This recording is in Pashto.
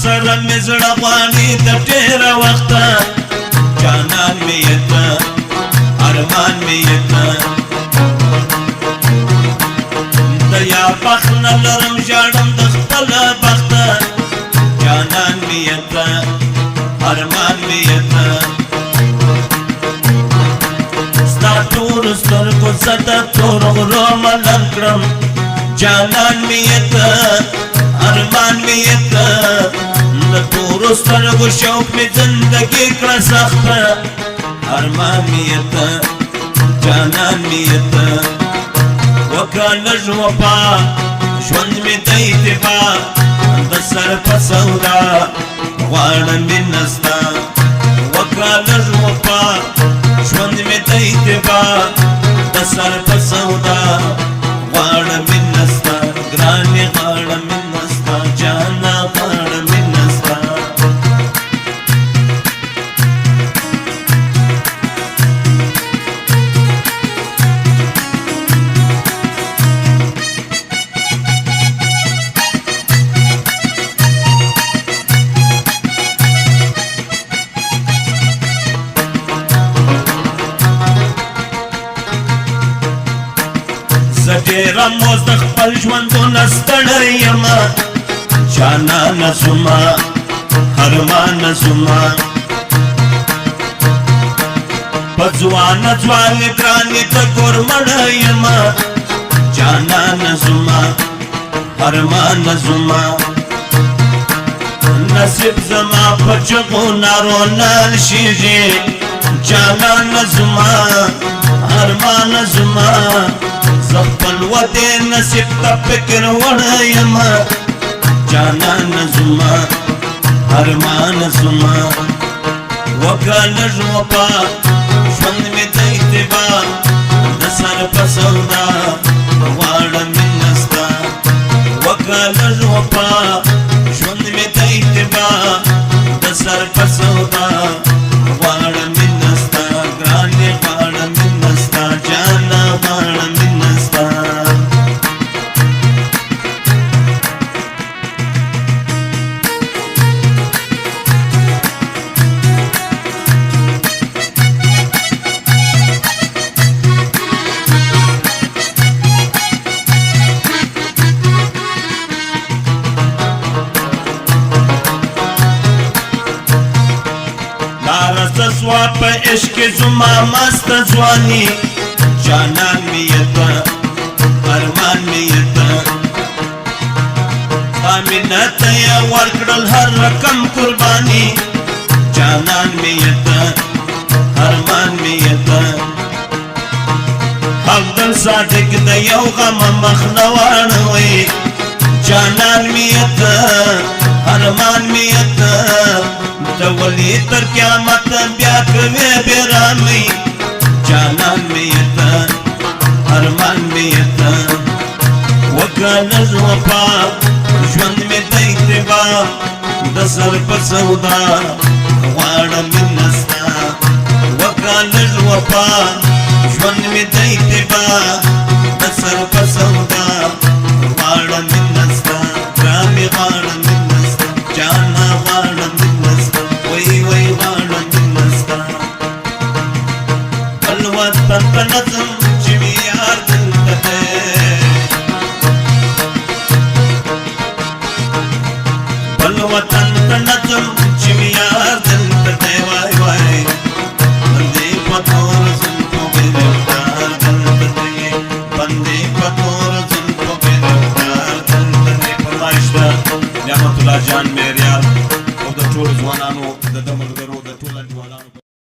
سره مې زړه غواړي د ډېره وخته جانان مې یې ته ارمان مې یې ته د یا بخت نه لرم ژاړم د خپله بخته جانان مې یې ته ارمان مې یې ته ستا تورو سترګو زه د تور غرو ملم کړم جانان مې یې ته ارمان مې یې ته د تورو سترګو شوق مې زندګي کړه سخته ارمان مې یې ته جانان مې یې ته وکړه لږ وفا ژوند مې د اتباع د سر په سودا غواړم مینه ستا وکړه لږ وفا ژوند مې د اتباع د سر په سودا غواړم مینه ستا ګرانې غواړم مینه ستا جانا غواړم مینه ستا ډېره موز د خپل ژوندونه ستړی یمه جانانه زما ارمانه زما په ځوانه ځوانې ګرانې د کور مړه یمه جانانه زما ارمانه زما نصیب زما په چغو نارو نه شیږي جانانه زما ارمانه زما زه خپل ودې نصیب ته فکر وړی یمه جانانه زما ارمانه زما وکړه لږ وفا ژوند مې د اتباع د سر په سودا غواړم مینه ستا وکړه لږ وفا ژوند مې د اتباع د سر په سودا غواړم مینه ستا ګرانې غواړم مینه ستا جانه غواړم مینه ستا سوا په عشق زما مست ځواني جانان مې یې ته ارمان مې یې ته تا مینه ته یې ورکړل هر رقم قرباني جانان مې یې ته ارمان مې یې ته عبدل صادق د یو غم مخ نه واړوي جانان مې یې ته ارمان مې یې ته د ولي تر قیامت بیا کوي بیرامي جانان مې یې ته ارمان مې یې ته وکړه لږ وفا ژوند مې د اتباع د سر په سودا غواړم مینه ستا وکړه لږ وفا ژوند مې د اتباع د سر په سودا غواړم مینه ستا ګرانې غواړم مینه ستا جانا غواړم مینه ستا وای وای غواړم مینه ستا بل وطن ته نه ځم چې مې یار دلته دی بل وطن ته نه ځم چې مې یار دلته دی وای وای دې په